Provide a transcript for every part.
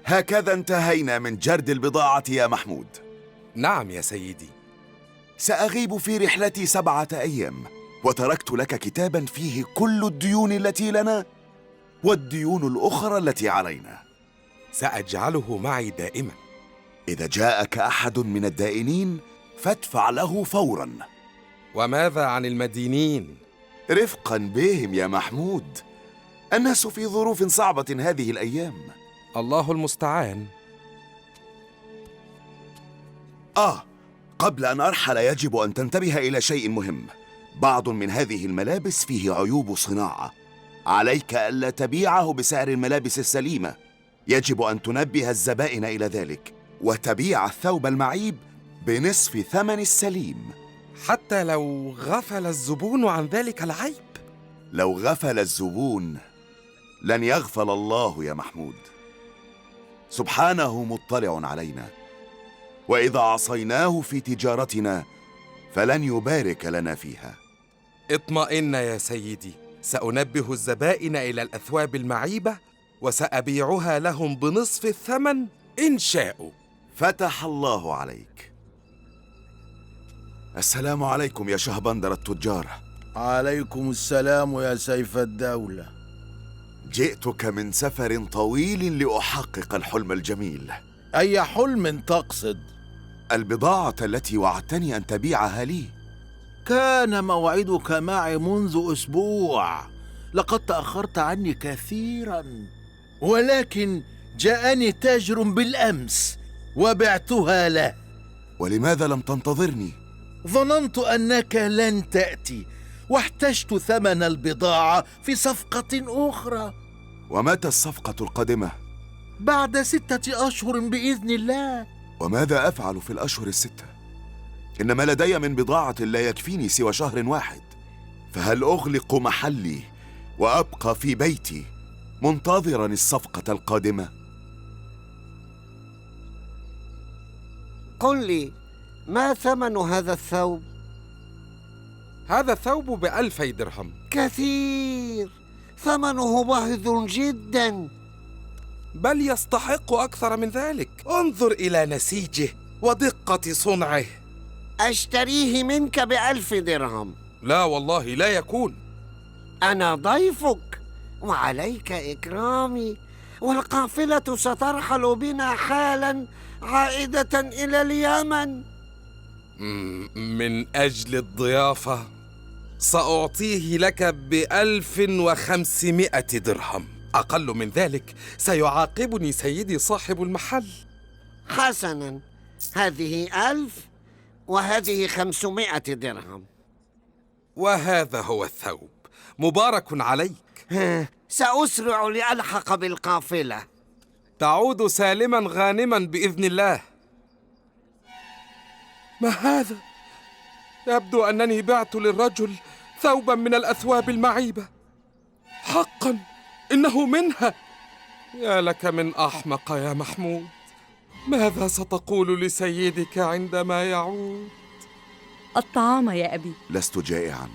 هكذا انتهينا من جرد البضاعة يا محمود. نعم يا سيدي. سأغيب في رحلتي 7 أيام، وتركت لك كتابا فيه كل الديون التي لنا والديون الأخرى التي علينا. سأجعله معي دائما. إذا جاءك أحد من الدائنين فادفع له فورا. وماذا عن المدينين؟ رفقا بهم يا محمود، الناس في ظروف صعبة هذه الأيام. الله المستعان. قبل أن أرحل يجب أن تنتبه إلى شيء مهم. بعض من هذه الملابس فيه عيوب صناعة، عليك ألا تبيعه بسعر الملابس السليمة. يجب أن تنبه الزبائن إلى ذلك، وتبيع الثوب المعيب بنصف ثمن السليم. حتى لو غفل الزبون عن ذلك العيب؟ لو غفل الزبون لن يغفل الله يا محمود. سبحانه مطلع علينا، وإذا عصيناه في تجارتنا فلن يبارك لنا فيها. اطمئن يا سيدي، سأنبه الزبائن إلى الأثواب المعيبة وسأبيعها لهم بنصف الثمن إن شاءوا. فتح الله عليك. السلام عليكم يا شهبندر التجار. عليكم السلام يا سيف الدولة. جئتك من سفر طويل لأحقق الحلم الجميل. أي حلم تقصد؟ البضاعة التي وعدتني أن تبيعها لي. كان موعدك معي منذ أسبوع، لقد تأخرت عني كثيرا، ولكن جاءني تاجر بالأمس وبعتها له. ولماذا لم تنتظرني؟ ظننت أنك لن تأتي، واحتجت ثمن البضاعة في صفقة أخرى. ومتى الصفقة القادمة؟ بعد 6 أشهر بإذن الله. وماذا أفعل في الأشهر ال6؟ إنما لدي من بضاعة لا يكفيني سوى شهر واحد، فهل أغلق محلي وأبقى في بيتي منتظرا الصفقة القادمة؟ قل لي، ما ثمن هذا الثوب؟ هذا الثوب ب2000 درهم. كثير، ثمنه باهظ جدا. بل يستحق أكثر من ذلك. انظر إلى نسيجه ودقة صنعه. أشتريه منك ب1000 درهم. لا والله لا يكون. أنا ضيفك وعليك إكرامي، والقافلة سترحل بنا حالا عائدة إلى اليمن. من أجل الضيافة سأعطيه لك ب1500 درهم. أقل من ذلك سيعاقبني سيدي صاحب المحل. حسنا، هذه 1000 وهذه 500 درهم. وهذا هو الثوب. مبارك عليك. سأسرع لألحق بالقافلة. تعود سالما غانما بإذن الله. ما هذا؟ يبدو أنني بعت للرجل ثوبا من الأثواب المعيبة. حقا إنه منها. يا لك من أحمق يا محمود. ماذا ستقول لسيدك عندما يعود؟ الطعام يا أبي. لست جائعا.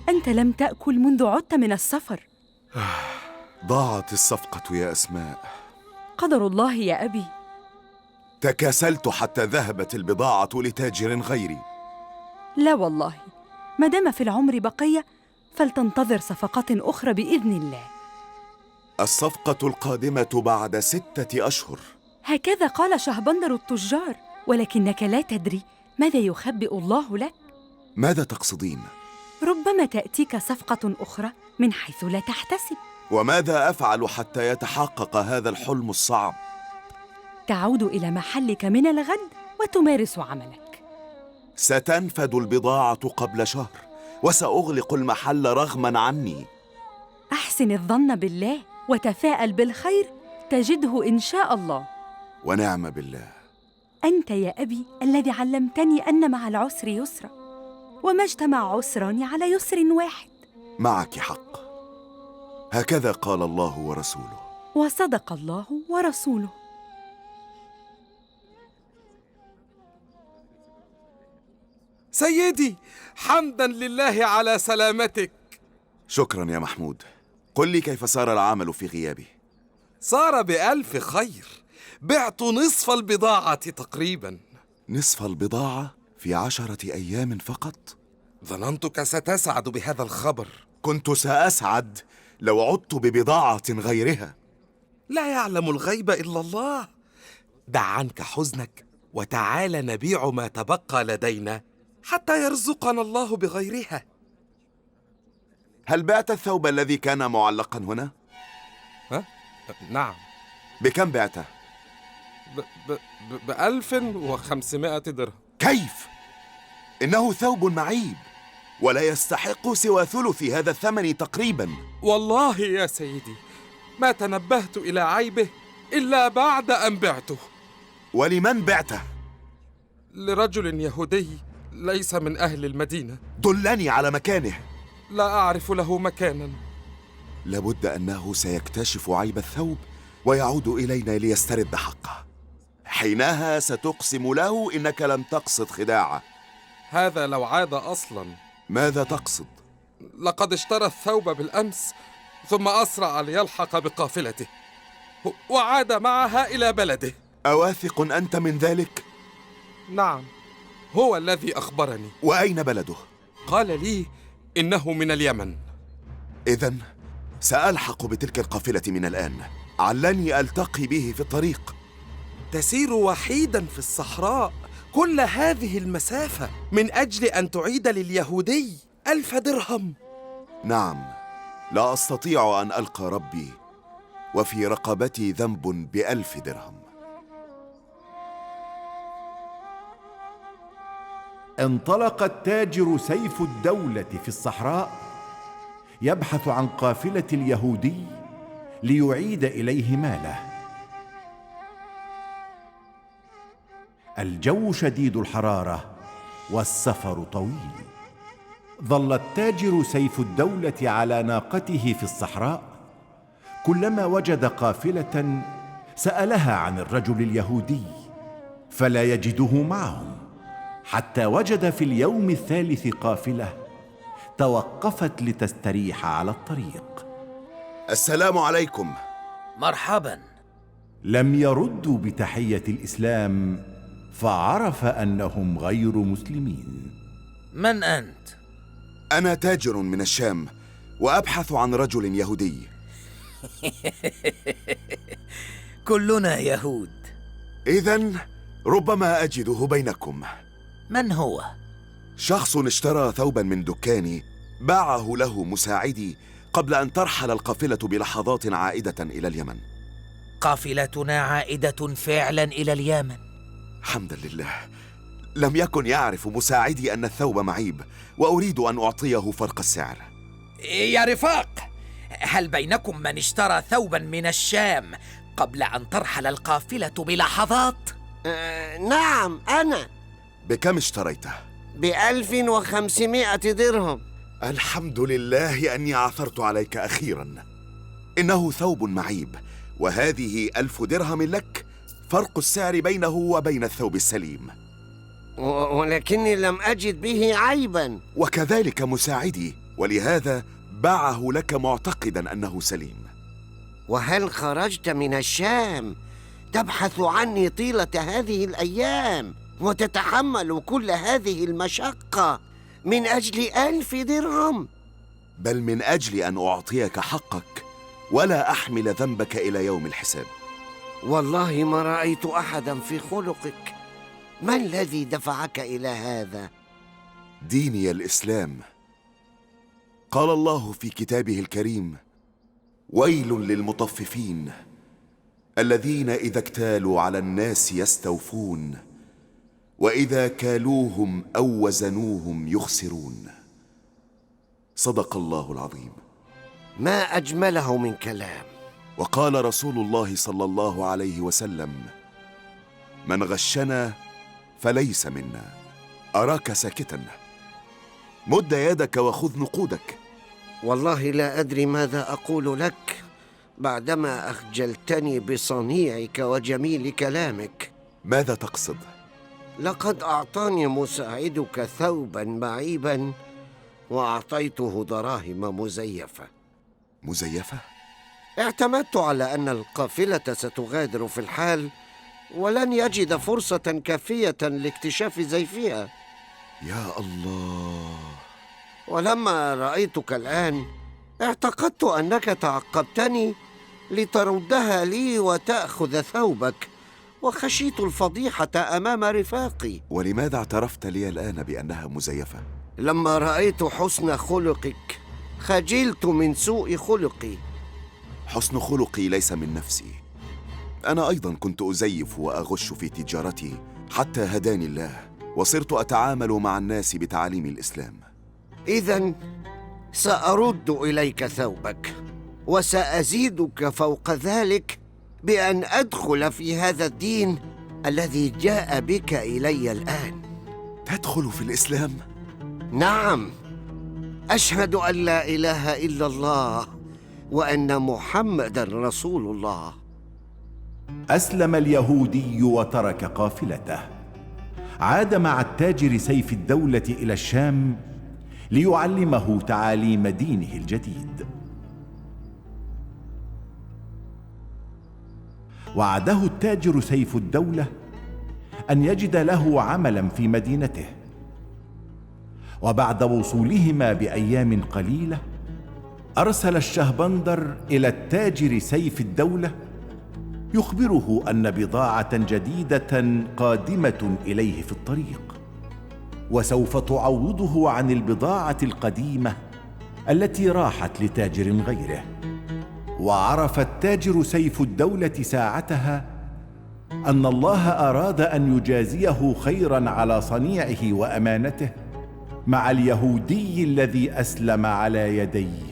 أنت لم تأكل منذ عدت من السفر. ضاعت الصفقة يا أسماء. قدر الله يا أبي. تكاسلت حتى ذهبت البضاعة لتاجر غيري. لا والله، ما دام في العمر بقية فلتنتظر صفقات أخرى بإذن الله. الصفقة القادمة بعد 6 أشهر. هكذا قال شهبندر التجار، ولكنك لا تدري ماذا يخبئ الله لك. ماذا تقصدين؟ ربما تأتيك صفقة أخرى من حيث لا تحتسب. وماذا أفعل حتى يتحقق هذا الحلم الصعب؟ تعود إلى محلك من الغد وتمارس عملك. ستنفد البضاعة قبل شهر، وسأغلق المحل رغما عني. أحسن الظن بالله وتفاءل بالخير تجده إن شاء الله. ونعم بالله. أنت يا أبي الذي علمتني أن مع العسر يسرا، وما اجتمع عسران على يسر واحد. معك حق، هكذا قال الله ورسوله. وصدق الله ورسوله. سيدي، حمدا لله على سلامتك. شكرا يا محمود. قل لي كيف سار العمل في غيابي؟ صار ب1000 خير. بعت نصف البضاعة تقريبا. نصف البضاعة في 10 أيام فقط؟ ظننتك ستسعد بهذا الخبر. كنت سأسعد لو عدت ببضاعة غيرها. لا يعلم الغيب إلا الله. دع عنك حزنك وتعال نبيع ما تبقى لدينا حتى يرزقنا الله بغيرها. هل بعت الثوب الذي كان معلقا هنا؟ ها؟ نعم. بكم بعته؟ ب1500 درهم. كيف؟ إنه ثوب معيب ولا يستحق سوى ثلث هذا الثمن تقريبا. والله يا سيدي ما تنبهت إلى عيبه إلا بعد أن بعته. ولمن بعته؟ لرجل يهودي ليس من أهل المدينة. دلني على مكانه. لا أعرف له مكانا. لابد أنه سيكتشف عيب الثوب ويعود إلينا ليسترد حقه. حينها ستقسم له إنك لم تقصد خداعه. هذا لو عاد أصلا. ماذا تقصد؟ لقد اشترى الثوب بالأمس ثم أسرع ليلحق بقافلته وعاد معها إلى بلده. أواثق أنت من ذلك؟ نعم، هو الذي أخبرني. وأين بلده؟ قال لي إنه من اليمن. إذن سألحق بتلك القافلة من الآن. علني ألتقي به في الطريق. تسير وحيدا في الصحراء كل هذه المسافة من أجل أن تعيد لليهودي 1000 درهم؟ نعم، لا أستطيع أن ألقى ربي وفي رقبتي ذنب ب1000 درهم. انطلق التاجر سيف الدولة في الصحراء يبحث عن قافلة اليهودي ليعيد إليه ماله. الجو شديد الحرارة والسفر طويل. ظل التاجر سيف الدولة على ناقته في الصحراء. كلما وجد قافلة سألها عن الرجل اليهودي فلا يجده معهم، حتى وجد في اليوم الثالث قافلة توقفت لتستريح على الطريق. السلام عليكم. مرحبا. لم يردوا بتحية الإسلام فعرف أنهم غير مسلمين. من أنت؟ أنا تاجر من الشام وأبحث عن رجل يهودي. كلنا يهود. إذن ربما أجده بينكم. من هو؟ شخص اشترى ثوبا من دكاني باعه له مساعدي قبل أن ترحل القافلة بلحظات عائدة إلى اليمن. قافلتنا عائدة فعلا إلى اليمن. حمدا لله. لم يكن يعرف مساعدي أن الثوب معيب وأريد أن أعطيه فرق السعر. يا رفاق، هل بينكم من اشترى ثوبا من الشام قبل أن ترحل القافلة بلحظات؟ نعم أنا. بكم اشتريته؟ ب1500 درهم. الحمد لله أني عثرت عليك أخيرا. إنه ثوب معيب وهذه 1000 درهم لك، فرق السعر بينه وبين الثوب السليم. ولكني لم أجد به عيبا. وكذلك مساعدي، ولهذا باعه لك معتقدا أنه سليم. وهل خرجت من الشام تبحث عني طيلة هذه الأيام وتتحمل كل هذه المشقة من أجل 1000 درهم؟ بل من أجل أن أعطيك حقك ولا أحمل ذنبك إلى يوم الحساب. والله ما رأيت أحدا في خلقك. ما الذي دفعك إلى هذا؟ ديني الإسلام. قال الله في كتابه الكريم: ويل للمطففين الذين إذا اكتالوا على الناس يستوفون وإذا كالوهم أو وزنوهم يخسرون. صدق الله العظيم. ما أجمله من كلام. وقال رسول الله صلى الله عليه وسلم: من غشنا فليس منا. أراك ساكتا، مد يدك وخذ نقودك. والله لا أدري ماذا أقول لك بعدما أخجلتني بصنيعك وجميل كلامك. ماذا تقصد؟ لقد أعطاني مساعدك ثوبا معيبا وأعطيته دراهم مزيفة. مزيفة؟ اعتمدت على أن القافلة ستغادر في الحال ولن يجد فرصة كافية لاكتشاف زيفها. يا الله. ولما رأيتك الآن اعتقدت أنك تعقبتني لتردها لي وتأخذ ثوبك، وخشيت الفضيحة أمام رفاقي. ولماذا اعترفت لي الآن بأنها مزيفة؟ لما رأيت حسن خلقك خجلت من سوء خلقي. حسن خلقي ليس من نفسي، أنا أيضا كنت أزيف وأغش في تجارتي حتى هداني الله وصرت أتعامل مع الناس بتعاليم الإسلام. إذن سأرد إليك ثوبك، وسأزيدك فوق ذلك بأن أدخل في هذا الدين الذي جاء بك إلي الآن. تدخل في الإسلام؟ نعم، أشهد أن لا إله إلا الله وأن محمداً رسول الله. أسلم اليهودي وترك قافلته. عاد مع التاجر سيف الدولة إلى الشام ليعلمه تعاليم دينه الجديد. وعده التاجر سيف الدولة أن يجد له عملاً في مدينته. وبعد وصولهما بأيام قليلة أرسل الشهبندر إلى التاجر سيف الدولة يخبره أن بضاعة جديدة قادمة إليه في الطريق، وسوف تعوضه عن البضاعة القديمة التي راحت لتاجر غيره. وعرف التاجر سيف الدولة ساعتها أن الله أراد أن يجازيه خيراً على صنيعه وأمانته مع اليهودي الذي أسلم على يديه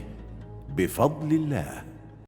بفضل الله.